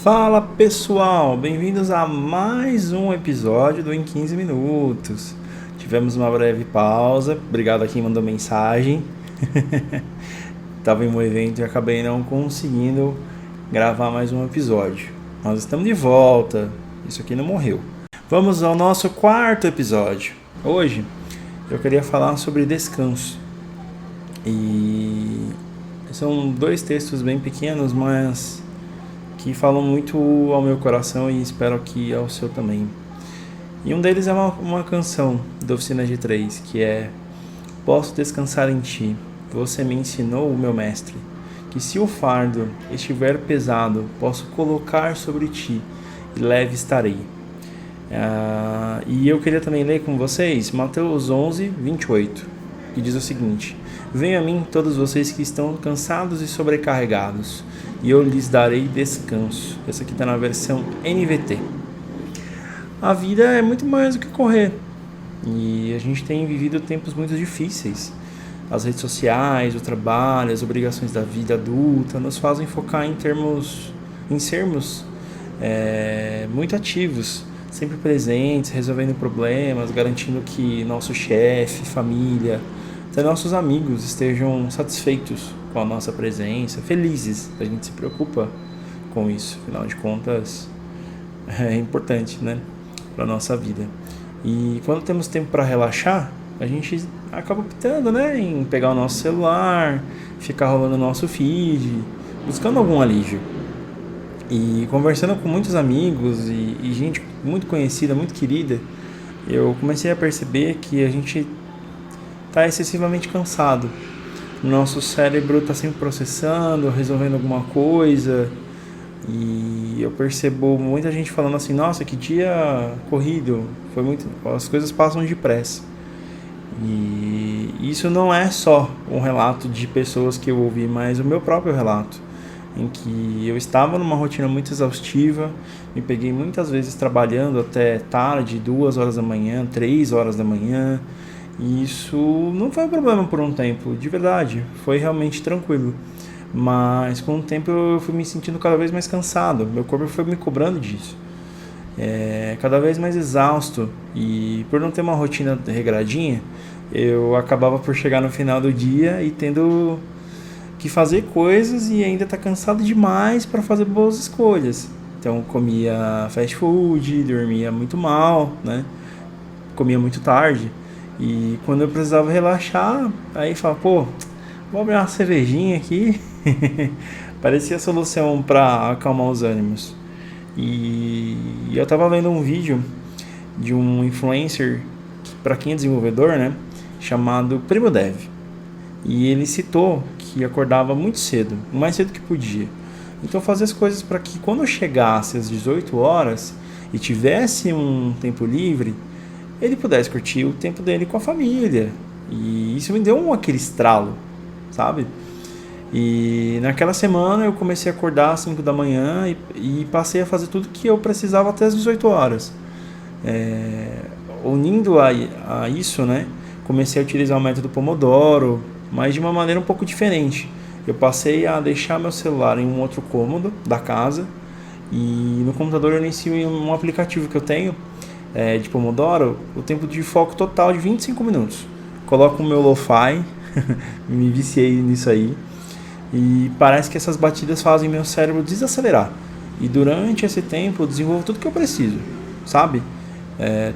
Fala pessoal, bem-vindos a mais um episódio do Em 15 Minutos. Tivemos uma breve pausa, obrigado a quem mandou mensagem. Estava em um evento e acabei não conseguindo gravar mais um episódio. Nós estamos de volta, isso aqui não morreu. Vamos ao nosso quarto episódio. Hoje eu queria falar sobre descanso. E são dois textos bem pequenos, mas que falam muito ao meu coração e espero que ao seu também. E um deles é uma canção da Oficina G3, que é: Posso descansar em ti, você me ensinou, o meu mestre, que se o fardo estiver pesado, posso colocar sobre ti e leve estarei. E eu queria também ler com vocês Mateus 11, 28, que diz o seguinte: Venham a mim todos vocês que estão cansados e sobrecarregados, e eu lhes darei descanso. Essa aqui está na versão NVT. A vida é muito mais do que correr, e a gente tem vivido tempos muito difíceis. As redes sociais, o trabalho, as obrigações da vida adulta nos fazem focar em sermos muito ativos, sempre presentes, resolvendo problemas, garantindo que nosso chefe, família, até nossos amigos estejam satisfeitos com a nossa presença, felizes. A gente se preocupa com isso, afinal de contas é importante, né, para a nossa vida. E quando temos tempo para relaxar, a gente acaba optando, né, em pegar o nosso celular, ficar rolando o nosso feed, buscando algum alívio. E conversando com muitos amigos e gente muito conhecida, muito querida, eu comecei a perceber que a gente está excessivamente cansado. O nosso cérebro está sempre processando, resolvendo alguma coisa. E eu percebo muita gente falando assim: nossa, que dia corrido, as coisas passam depressa. E isso não é só um relato de pessoas que eu ouvi, mas o meu próprio relato, em que eu estava numa rotina muito exaustiva, me peguei muitas vezes trabalhando até tarde, 2 horas da manhã, 3 horas da manhã, e isso não foi um problema por um tempo, de verdade, foi realmente tranquilo. Mas com o tempo eu fui me sentindo cada vez mais cansado, meu corpo foi me cobrando disso, cada vez mais exausto, e por não ter uma rotina regradinha, eu acabava por chegar no final do dia e tendo que fazer coisas e ainda tá cansado demais para fazer boas escolhas. Então comia fast food, dormia muito mal, né? Comia muito tarde, e quando eu precisava relaxar, aí falava, pô, vou abrir uma cervejinha aqui. Parecia a solução para acalmar os ânimos. E eu estava vendo um vídeo de um influencer, para quem é desenvolvedor, né, chamado Primo Dev. E ele citou que acordava muito cedo, o mais cedo que podia. Então fazia as coisas para que quando chegasse às 18 horas e tivesse um tempo livre, ele pudesse curtir o tempo dele com a família. E isso me deu aquele estralo, sabe? E naquela semana eu comecei a acordar às 5 da manhã e passei a fazer tudo que eu precisava até às 18 horas. Unindo a isso, né, comecei a utilizar o método Pomodoro, mas de uma maneira um pouco diferente. Eu passei a deixar meu celular em um outro cômodo da casa, e no computador eu inicio um aplicativo que eu tenho de Pomodoro, o tempo de foco total de 25 minutos. Coloco o meu lo-fi, me viciei nisso aí, e parece que essas batidas fazem meu cérebro desacelerar. E durante esse tempo eu desenvolvo tudo que eu preciso, sabe?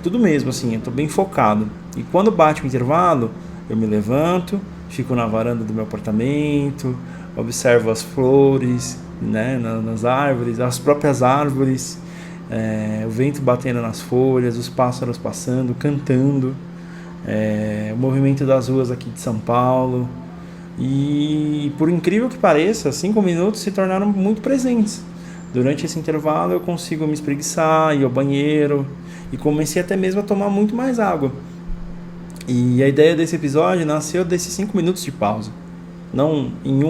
Tudo mesmo, assim, eu tô bem focado. E quando bate o intervalo, eu me levanto, fico na varanda do meu apartamento, observo as flores, né, nas árvores, as próprias árvores, o vento batendo nas folhas, os pássaros passando, cantando, o movimento das ruas aqui de São Paulo. E por incrível que pareça, 5 minutos se tornaram muito presentes. Durante esse intervalo eu consigo me espreguiçar, ir ao banheiro, e comecei até mesmo a tomar muito mais água. E a ideia desse episódio nasceu desses 5 minutos de pausa. Não em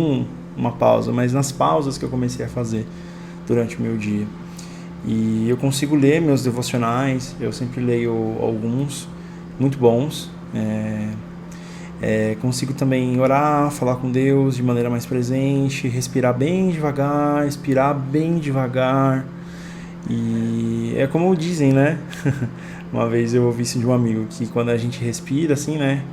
uma pausa, mas nas pausas que eu comecei a fazer durante o meu dia. E eu consigo ler meus devocionais, eu sempre leio alguns muito bons. Consigo também orar, falar com Deus de maneira mais presente, respirar bem devagar, expirar bem devagar. E é como dizem, né? Uma vez eu ouvi isso de um amigo, que quando a gente respira assim, né?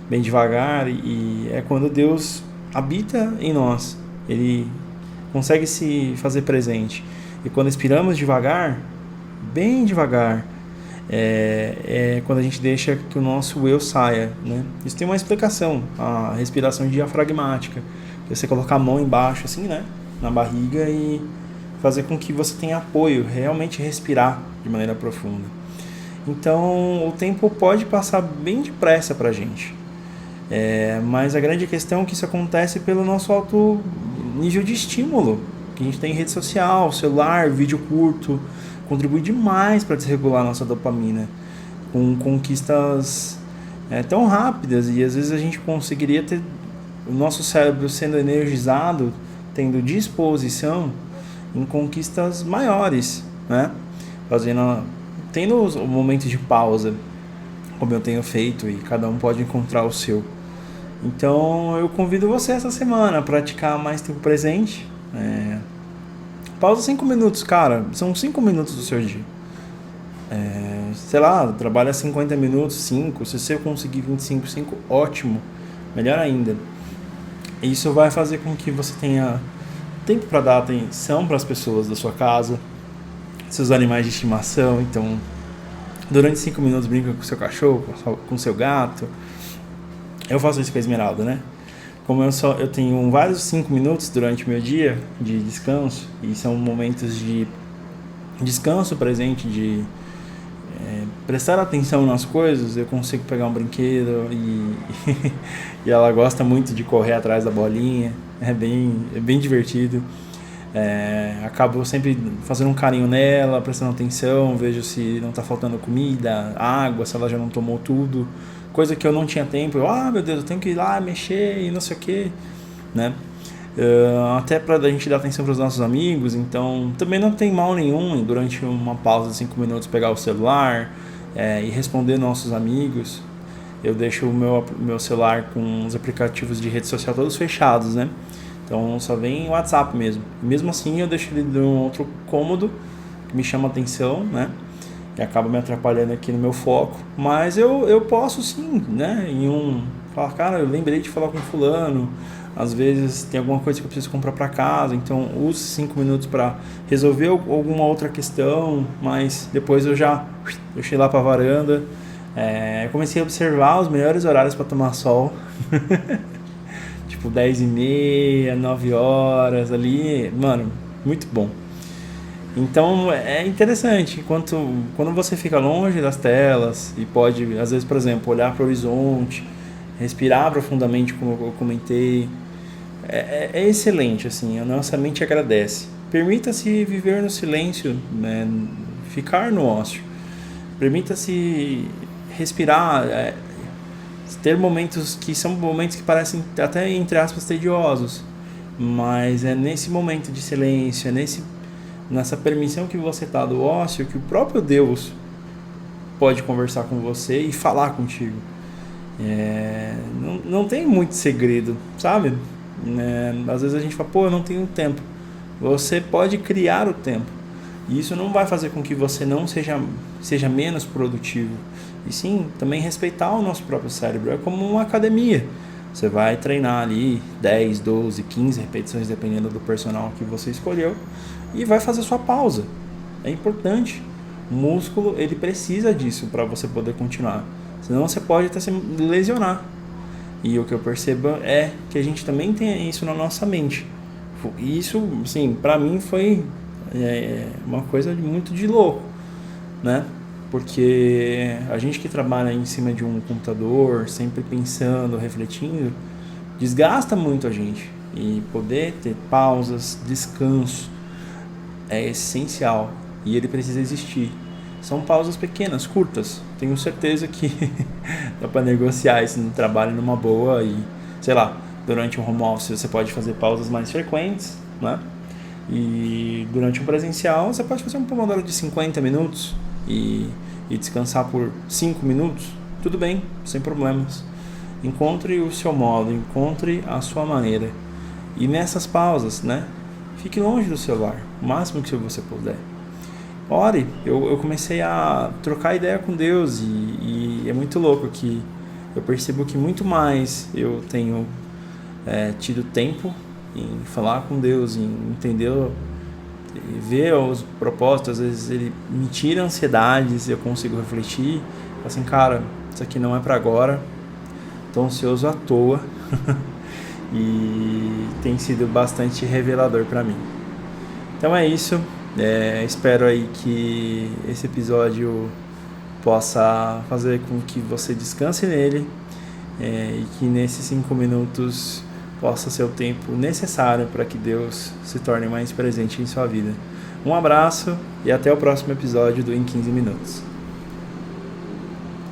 Bem devagar, e é quando Deus habita em nós. Ele consegue se fazer presente. E quando expiramos devagar, bem devagar, é quando a gente deixa que o nosso eu saia, né? Isso tem uma explicação, a respiração diafragmática, que é você colocar a mão embaixo assim, né, na barriga e fazer com que você tenha apoio, realmente respirar de maneira profunda. Então o tempo pode passar bem depressa pra gente, mas a grande questão é que isso acontece pelo nosso alto nível de estímulo que a gente tem em rede social, celular, vídeo curto, contribui demais para desregular a nossa dopamina, com conquistas tão rápidas, e às vezes a gente conseguiria ter o nosso cérebro sendo energizado, tendo disposição em conquistas maiores, né? Tendo os momentos de pausa, como eu tenho feito, e cada um pode encontrar o seu. Então eu convido você essa semana a praticar mais tempo presente. Pausa 5 minutos, cara. São 5 minutos do seu dia. Sei lá, trabalha 50 minutos, 5. Se você conseguir 25, 5, ótimo. Melhor ainda. Isso vai fazer com que você tenha tempo para dar atenção para as pessoas da sua casa, seus animais de estimação. Então, durante 5 minutos brinca com seu cachorro, com seu gato. Eu faço isso com a Esmeralda, né? Como eu tenho vários 5 minutos durante o meu dia de descanso, e são momentos de descanso presente, de prestar atenção nas coisas, eu consigo pegar um brinquedo e ela gosta muito de correr atrás da bolinha, é bem divertido. Acabo sempre fazendo um carinho nela, prestando atenção, vejo se não está faltando comida, água, se ela já não tomou tudo. Coisa que eu não tinha tempo, meu Deus, eu tenho que ir lá mexer e não sei o que, né? Até pra gente dar atenção para os nossos amigos. Então também não tem mal nenhum durante uma pausa de 5 minutos pegar o celular e responder nossos amigos. Eu deixo o meu celular com os aplicativos de rede social todos fechados, né? Então só vem o WhatsApp mesmo. Mesmo assim eu deixo ele num outro cômodo que me chama atenção, né? Que acaba me atrapalhando aqui no meu foco, mas eu posso sim, né, falar, cara, eu lembrei de falar com fulano, às vezes tem alguma coisa que eu preciso comprar para casa, então use 5 minutos para resolver alguma outra questão, mas depois eu deixei lá para a varanda, comecei a observar os melhores horários para tomar sol, tipo 10h30, 9 horas ali, mano, muito bom. Então é interessante, quando você fica longe das telas e pode, às vezes, por exemplo, olhar para o horizonte, respirar profundamente, como eu comentei, é excelente, assim, a nossa mente agradece. Permita-se viver no silêncio, né, ficar no ócio, permita-se respirar, ter momentos que são momentos que parecem até, entre aspas, tediosos, mas é nesse momento de silêncio, nessa permissão que você está do ócio, que o próprio Deus pode conversar com você e falar contigo. Não tem muito segredo, sabe? Às vezes a gente fala, eu não tenho tempo. Você pode criar o tempo. E isso não vai fazer com que você não seja menos produtivo. E sim, também respeitar o nosso próprio cérebro. É como uma academia. Você vai treinar ali 10, 12, 15 repetições, dependendo do personal que você escolheu, e vai fazer sua pausa. É importante. O músculo, ele precisa disso para você poder continuar. Senão você pode até se lesionar. E o que eu percebo é que a gente também tem isso na nossa mente. E isso, sim, para mim foi uma coisa muito de louco, né? Porque a gente que trabalha em cima de um computador, sempre pensando, refletindo, desgasta muito a gente. E poder ter pausas, descanso, é essencial. E ele precisa existir. São pausas pequenas, curtas. Tenho certeza que dá para negociar isso no trabalho numa boa. E, sei lá, durante um home office você pode fazer pausas mais frequentes, né? E durante um presencial você pode fazer um pomodoro de 50 minutos e descansar por 5 minutos. Tudo bem, sem problemas. Encontre o seu modo, encontre a sua maneira. E nessas pausas, né? Fique longe do celular, o máximo que você puder. Ore. Eu comecei a trocar ideia com Deus e é muito louco que eu percebo que muito mais eu tenho tido tempo em falar com Deus, em entender, ver os propósitos. Às vezes ele me tira ansiedades e eu consigo refletir, assim, cara, isso aqui não é para agora, tô ansioso à toa. E tem sido bastante revelador para mim. Então é isso. Espero aí que esse episódio possa fazer com que você descanse nele, e que nesses 5 minutos possa ser o tempo necessário para que Deus se torne mais presente em sua vida. Um abraço e até o próximo episódio do Em 15 Minutos.